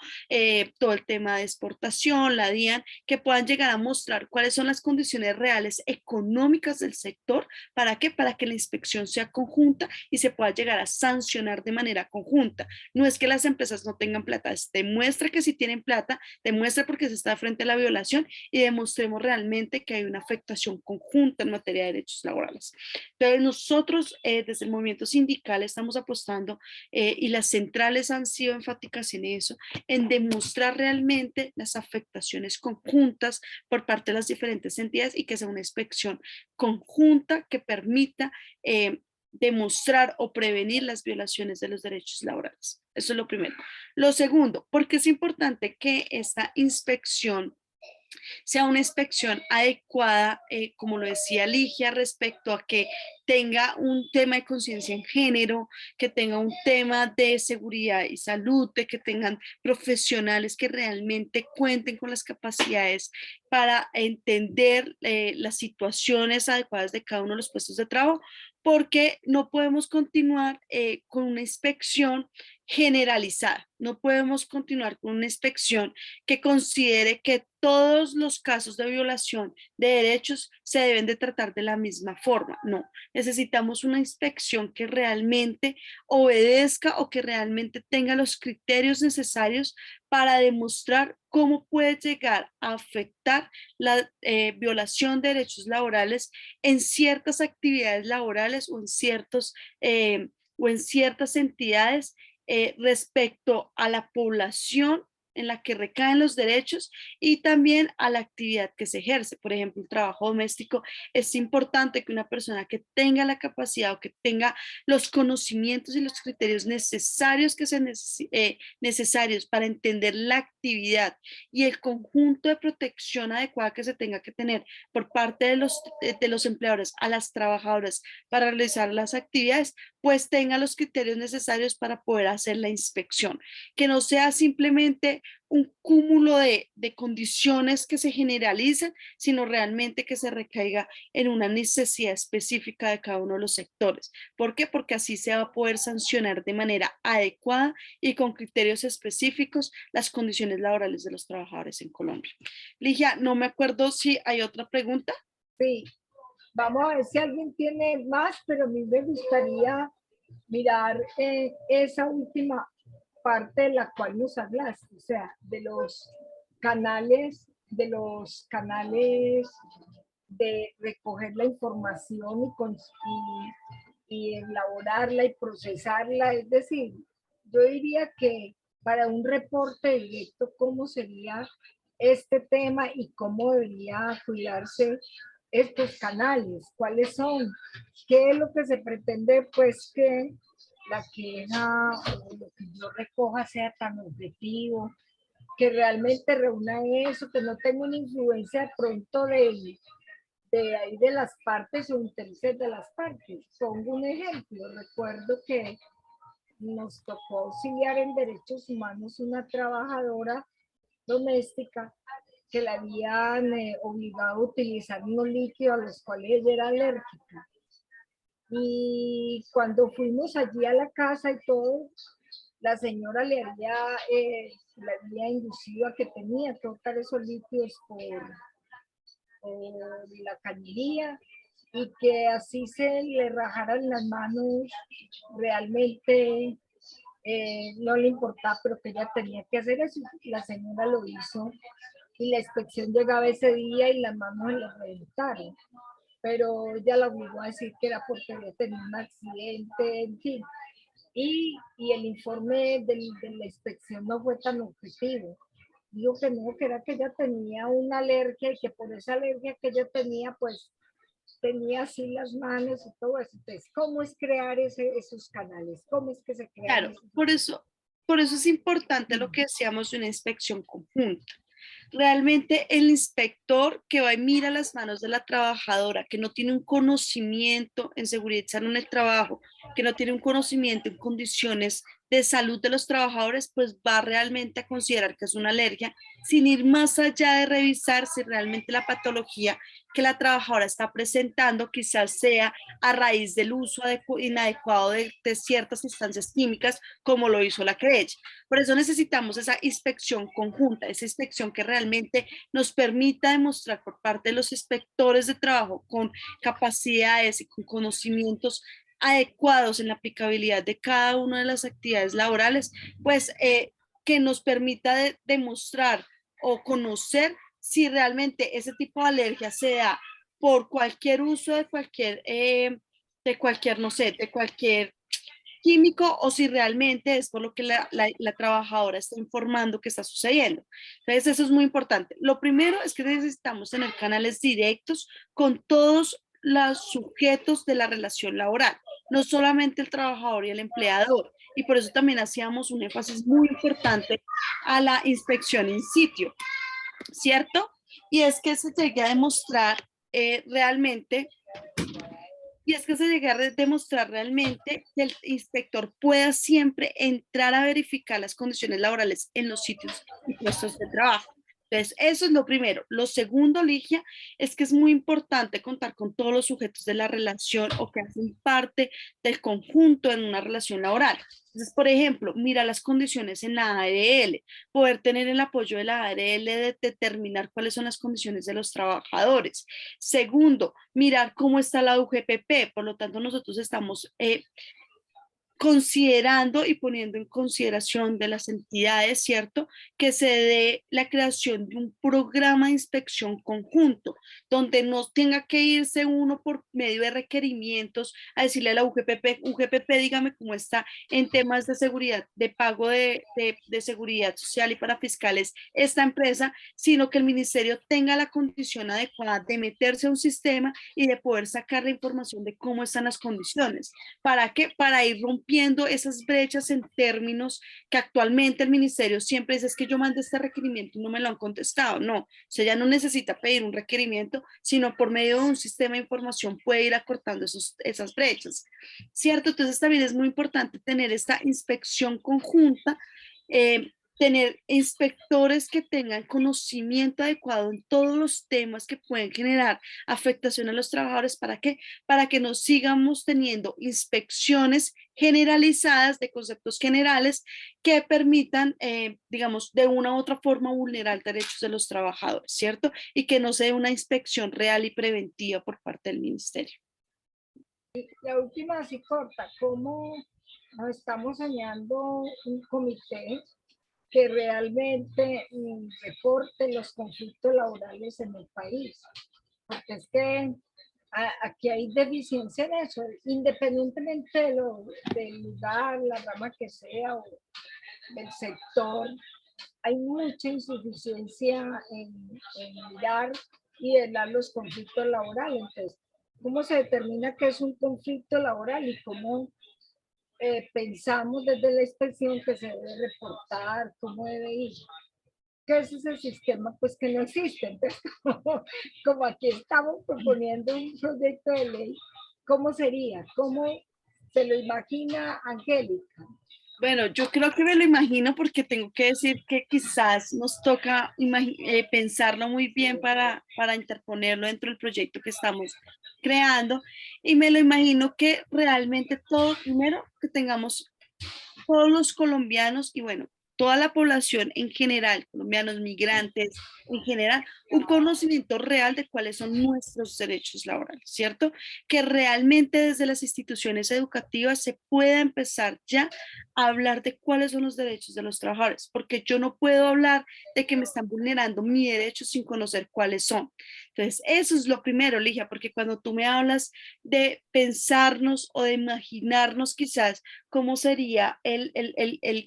todo el tema de exportación, la DIAN, que puedan llegar a mostrar cuáles son las condiciones reales económicas del sector. ¿Para qué? Para que la inspección sea conjunta y se pueda llegar a sancionar de manera conjunta. No es que las empresas no tengan plata, es demuestra que si tienen plata, demuestra porque se está frente a la violación y demostremos realmente que hay una afectación conjunta en materia de derechos laborales. Entonces nosotros desde el movimiento sindical estamos apostando y las centrales han sido enfáticas en eso, en demostrar realmente las afectaciones conjuntas por parte de las diferentes entidades y que sea una inspección conjunta que permita demostrar o prevenir las violaciones de los derechos laborales. Eso es lo primero. Lo segundo, porque es importante que esta inspección sea una inspección adecuada, como lo decía Ligia, respecto a que tenga un tema de conciencia en género, que tenga un tema de seguridad y salud, de que tengan profesionales que realmente cuenten con las capacidades para entender las situaciones adecuadas de cada uno de los puestos de trabajo, porque no podemos continuar con una inspección generalizada, no podemos continuar con una inspección que considere que todos los casos de violación de derechos se deben de tratar de la misma forma. No, necesitamos una inspección que realmente obedezca o que realmente tenga los criterios necesarios para demostrar cómo puede llegar a afectar la violación de derechos laborales en ciertas actividades laborales o en ciertas entidades respecto a la población en la que recaen los derechos y también a la actividad que se ejerce. Por ejemplo, el trabajo doméstico, es importante que una persona que tenga la capacidad o que tenga los conocimientos y los criterios necesarios necesarios para entender la actividad y el conjunto de protección adecuada que se tenga que tener por parte de los empleadores a las trabajadoras para realizar las actividades, pues tenga los criterios necesarios para poder hacer la inspección, que no sea simplemente un cúmulo de condiciones que se generalizan, sino realmente que se recaiga en una necesidad específica de cada uno de los sectores. ¿Por qué? Porque así se va a poder sancionar de manera adecuada y con criterios específicos las condiciones laborales de los trabajadores en Colombia. Ligia, no me acuerdo si hay otra pregunta. Sí, vamos a ver si alguien tiene más, pero a mí me gustaría mirar esa última parte de la cual nos hablaste, o sea, de los canales de recoger la información y elaborarla y procesarla. Es decir, yo diría que para un reporte directo, ¿cómo sería este tema y cómo debería cuidarse estos canales? ¿Cuáles son? ¿Qué es lo que se pretende? Pues que la queja o lo que yo recoja sea tan objetivo, que realmente reúna eso, que no tenga una influencia de pronto de ahí de las partes o intereses de las partes. Pongo un ejemplo. Recuerdo que nos tocó auxiliar en derechos humanos una trabajadora doméstica que la habían obligado a utilizar unos líquidos a los cuales ella era alérgica. Y cuando fuimos allí a la casa y todo, la señora le había inducido a que tenía que botar esos líquidos por la cañería y que así se le rajaran las manos, realmente no le importaba, pero que ella tenía que hacer eso. La señora lo hizo y la inspección llegaba ese día y las manos le reventaron. Pero ella la obligó a decir que era porque había tenido un accidente, en fin. Y el informe de la inspección no fue tan objetivo. Dijo que no, que era que ella tenía una alergia y que por esa alergia que ella tenía, pues tenía así las manos y todo eso. Entonces, ¿cómo es crear esos canales? ¿Cómo es que se crean Claro, esos? por eso por eso es importante lo que decíamos de una inspección conjunta. Realmente el inspector que va y mira las manos de la trabajadora, que no tiene un conocimiento en seguridad en el trabajo, que no tiene un conocimiento en condiciones de salud de los trabajadores, pues va realmente a considerar que es una alergia, sin ir más allá de revisar si realmente la patología que la trabajadora está presentando quizás sea a raíz del uso inadecuado de ciertas sustancias químicas, como lo hizo la querella. Por eso necesitamos esa inspección conjunta, esa inspección que realmente nos permita demostrar por parte de los inspectores de trabajo con capacidades y con conocimientos adecuados en la aplicabilidad de cada una de las actividades laborales, pues que nos permita demostrar o conocer si realmente ese tipo de alergia se da por cualquier uso de cualquier, no sé, de cualquier químico o si realmente es por lo que la trabajadora está informando que está sucediendo. Entonces, eso es muy importante. Lo primero es que necesitamos tener canales directos con todos los sujetos de la relación laboral, no solamente el trabajador y el empleador. Y por eso también hacíamos un énfasis muy importante a la inspección in situ, ¿cierto? Y es que se llegue a demostrar realmente y es que se llegue a demostrar realmente que el inspector pueda siempre entrar a verificar las condiciones laborales en los sitios y puestos de trabajo. Entonces, eso es lo primero. Lo segundo, Ligia, es que es muy importante contar con todos los sujetos de la relación o que hacen parte del conjunto en una relación laboral. Entonces, por ejemplo, mira las condiciones en la ARL, poder tener el apoyo de la ARL de determinar cuáles son las condiciones de los trabajadores. Segundo, mirar cómo está la UGPP, por lo tanto nosotros estamos considerando y poniendo en consideración de las entidades, ¿cierto? Que se dé la creación de un programa de inspección conjunto, donde no tenga que irse uno por medio de requerimientos a decirle a la UGPP, UGPP, dígame cómo está en temas de seguridad, de pago de seguridad social y para fiscales esta empresa, sino que el ministerio tenga la condición adecuada de meterse a un sistema y de poder sacar la información de cómo están las condiciones. ¿Para qué? Para ir rompiendo esas brechas en términos que actualmente el ministerio siempre dice es que yo mandé este requerimiento y no me lo han contestado. No, o sea, ya no necesita pedir un requerimiento, sino por medio de un sistema de información puede ir acortando esas brechas, ¿cierto? Entonces también es muy importante tener esta inspección conjunta, tener inspectores que tengan conocimiento adecuado en todos los temas que pueden generar afectación a los trabajadores. ¿Para qué? Para que no sigamos teniendo inspecciones generalizadas de conceptos generales que permitan, digamos, de una u otra forma vulnerar derechos de los trabajadores, ¿cierto? Y que no sea una inspección real y preventiva por parte del ministerio. La última, así corta, ¿cómo nos estamos soñando un comité que realmente reporte los conflictos laborales en el país? Porque es que aquí hay deficiencia en eso, independientemente del lugar, la rama que sea o del sector, hay mucha insuficiencia en mirar y velar los conflictos laborales. Entonces, ¿cómo se determina qué es un conflicto laboral y cómo pensamos desde la inspección que se debe reportar, cómo debe ir? Que ese es el sistema pues que no existe. Entonces, como aquí estamos proponiendo un proyecto de ley, ¿cómo sería? ¿Cómo se lo imagina Angélica? Bueno, yo creo que me lo imagino porque tengo que decir que quizás nos toca pensarlo muy bien para interponerlo dentro del proyecto que estamos creando y me lo imagino que realmente todo, primero, que tengamos todos los colombianos y bueno, toda la población en general, colombianos, migrantes, en general, un conocimiento real de cuáles son nuestros derechos laborales, ¿cierto? Que realmente desde las instituciones educativas se pueda empezar ya a hablar de cuáles son los derechos de los trabajadores, porque yo no puedo hablar de que me están vulnerando mi derecho sin conocer cuáles son. Entonces, eso es lo primero, Ligia, porque cuando tú me hablas de pensarnos o de imaginarnos quizás cómo sería el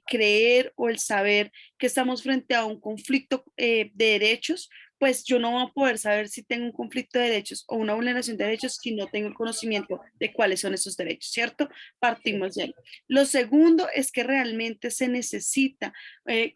creer o el saber que estamos frente a un conflicto de derechos, pues yo no voy a poder saber si tengo un conflicto de derechos o una vulneración de derechos si no tengo el conocimiento de cuáles son esos derechos, ¿cierto? Partimos de ahí. Lo segundo es que realmente se necesita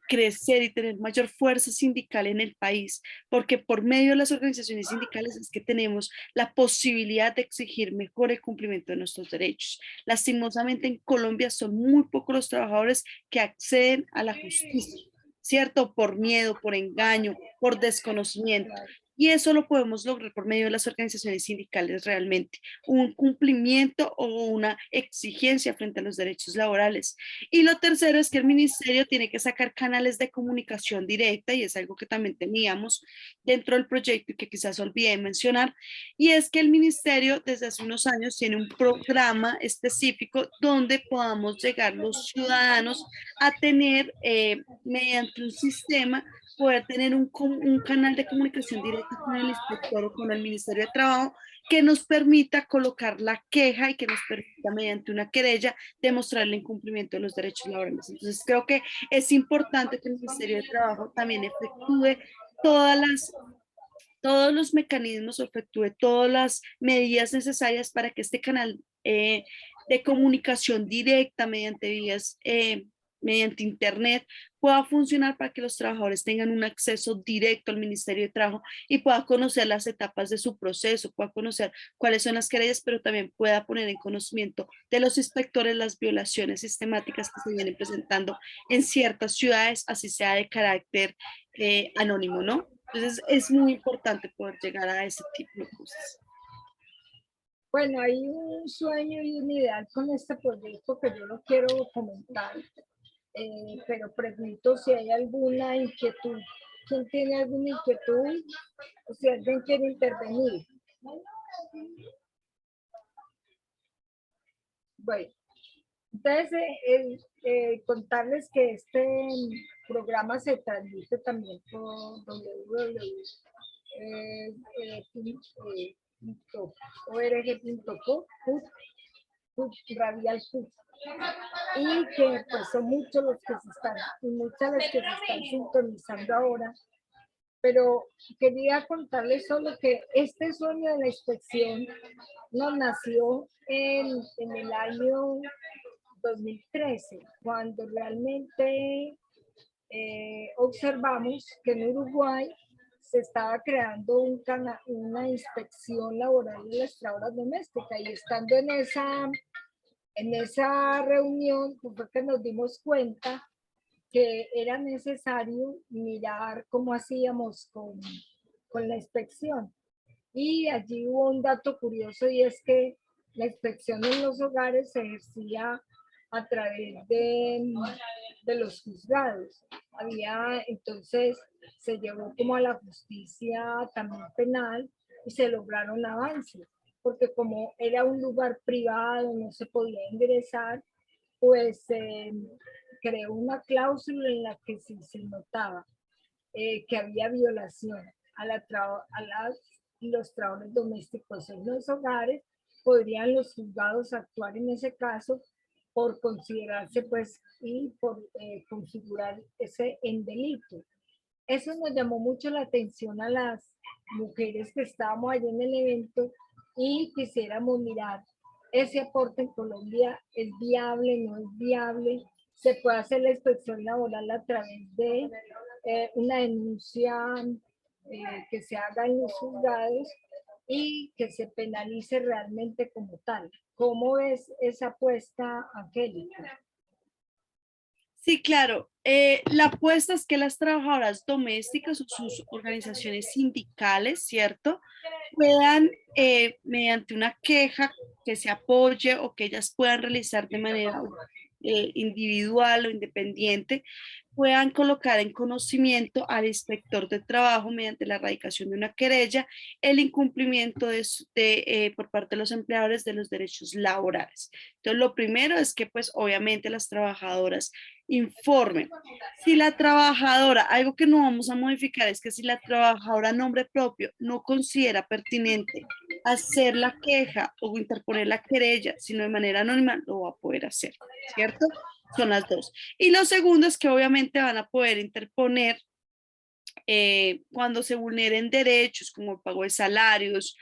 crecer y tener mayor fuerza sindical en el país, porque por medio de las organizaciones sindicales es que tenemos la posibilidad de exigir mejor el cumplimiento de nuestros derechos. Lastimosamente en Colombia son muy pocos los trabajadores que acceden a la justicia, ¿cierto? Por miedo, por engaño, por desconocimiento. Claro. Y eso lo podemos lograr por medio de las organizaciones sindicales realmente, un cumplimiento o una exigencia frente a los derechos laborales. Y lo tercero es que el ministerio tiene que sacar canales de comunicación directa, y es algo que también teníamos dentro del proyecto y que quizás olvidé mencionar, y es que el ministerio desde hace unos años tiene un programa específico donde podamos llegar los ciudadanos a tener mediante un sistema, poder tener un canal de comunicación directa con el inspector o con el Ministerio de Trabajo que nos permita colocar la queja y que nos permita mediante una querella demostrar el incumplimiento de los derechos laborales. Entonces creo que es importante que el Ministerio de Trabajo también efectúe todas las todos los mecanismos o efectúe todas las medidas necesarias para que este canal de comunicación directa mediante vías, mediante internet, pueda funcionar para que los trabajadores tengan un acceso directo al Ministerio de Trabajo y pueda conocer las etapas de su proceso, pueda conocer cuáles son las querellas, pero también pueda poner en conocimiento de los inspectores las violaciones sistemáticas que se vienen presentando en ciertas ciudades, así sea de carácter anónimo, ¿no? Entonces es muy importante poder llegar a ese tipo de cosas. Bueno, hay un sueño y un ideal con este proyecto que yo lo quiero comentar, pero pregunto si hay alguna inquietud. ¿Quién tiene alguna inquietud? O si alguien quiere intervenir. Bueno, entonces contarles que este programa se transmite también por www.org.co, Radial Put, y que pues son muchos los que se están, y muchas las que se están sintonizando ahora, pero quería contarles solo que este sueño de la inspección nos nació en el año 2013, cuando realmente observamos que en Uruguay se estaba creando una inspección laboral de las trabajadoras domésticas, y estando en esa reunión pues fue que nos dimos cuenta que era necesario mirar cómo hacíamos con la inspección. Y allí hubo un dato curioso, y es que la inspección en los hogares se ejercía a través de los juzgados. Entonces se llevó como a la justicia también penal y se lograron avances, porque como era un lugar privado, no se podía ingresar, pues creó una cláusula en la que sí se notaba que había violación los trabajos domésticos en los hogares. Podrían los juzgados actuar en ese caso por considerarse pues y por configurar ese en delito. Eso nos llamó mucho la atención a las mujeres que estábamos allí en el evento, y quisiéramos mirar ese aporte en Colombia. ¿Es viable? ¿No es viable? ¿Se puede hacer la inspección laboral a través de una denuncia que se haga en los juzgados y que se penalice realmente como tal? ¿Cómo ves esa apuesta, Angélica? Sí, claro. La apuesta es que las trabajadoras domésticas o sus organizaciones sindicales, ¿cierto? Puedan, mediante una queja que se apoye o que ellas puedan realizar de manera individual o independiente, puedan colocar en conocimiento al inspector de trabajo mediante la erradicación de una querella el incumplimiento por parte de los empleadores de los derechos laborales. Entonces, lo primero es que pues obviamente las trabajadoras informen. Si la trabajadora, algo que no vamos a modificar es que si la trabajadora a nombre propio no considera pertinente hacer la queja o interponer la querella, sino de manera anónima, lo va a poder hacer, ¿cierto? Son las dos. Y lo segundo es que obviamente van a poder interponer cuando se vulneren derechos como el pago de salarios,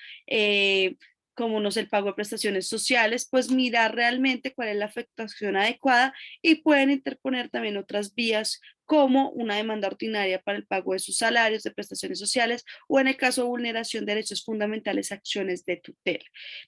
como no sé, el pago de prestaciones sociales, pues mirar realmente cuál es la afectación adecuada y pueden interponer también otras vías como una demanda ordinaria para el pago de sus salarios, de prestaciones sociales o en el caso de vulneración de derechos fundamentales, acciones de tutela.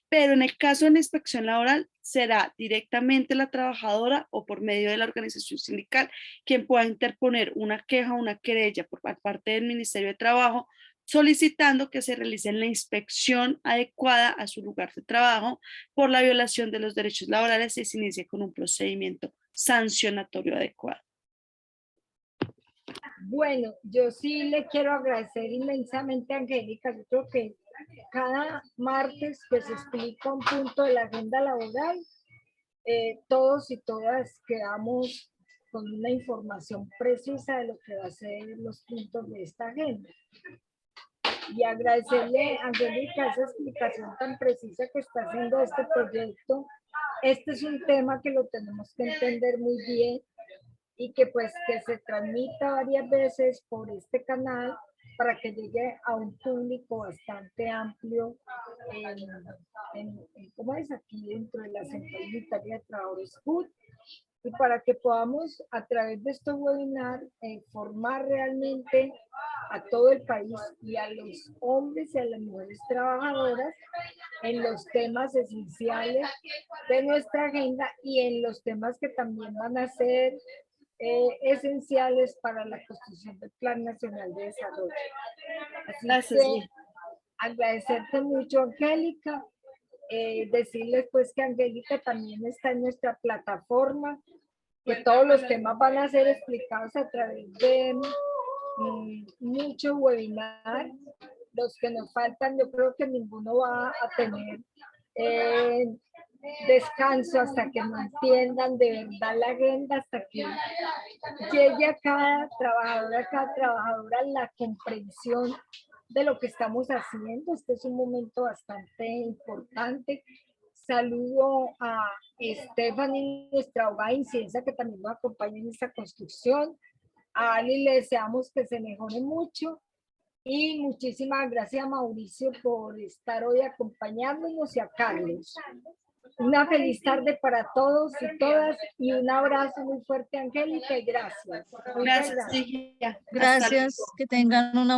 Pero en el caso de la inspección laboral será directamente la trabajadora o por medio de la organización sindical quien pueda interponer una queja o una querella por parte del Ministerio de Trabajo solicitando que se realice la inspección adecuada a su lugar de trabajo por la violación de los derechos laborales y se inicie con un procedimiento sancionatorio adecuado. Bueno, yo sí le quiero agradecer inmensamente a Angélica. Yo creo que cada martes que se explica un punto de la agenda laboral, todos y todas quedamos con una información precisa de lo que va a ser los puntos de esta agenda. Y agradecerle a Angélica esa explicación tan precisa que está haciendo este proyecto. Este es un tema que lo tenemos que entender muy bien y que pues que se transmita varias veces por este canal para que llegue a un público bastante amplio ¿cómo es? Aquí dentro de la Central Unitaria de Trabajadores CUT, y para que podamos a través de estos webinars formar realmente a todo el país y a los hombres y a las mujeres trabajadoras en los temas esenciales de nuestra agenda y en los temas que también van a ser esenciales para la construcción del Plan Nacional de Desarrollo. Así Gracias, que agradecerte mucho, Angélica. Decirles pues que Angélica también está en nuestra plataforma, que todos los temas van a ser explicados a través de muchos webinars. Los que nos faltan, yo creo que ninguno va a tener descanso hasta que no entiendan de verdad la agenda, hasta que llegue a cada trabajadora la comprensión de lo que estamos haciendo. Este es un momento bastante importante. Saludo a Stephanie, nuestra abogada de incidencia, que también nos acompaña en esta construcción. A Ali le deseamos que se mejore mucho. Y muchísimas gracias a Mauricio por estar hoy acompañándonos y a Carlos. Una feliz tarde para todos y todas y un abrazo muy fuerte, Angélica, y gracias. gracias, Ligia. Gracias, que tengan una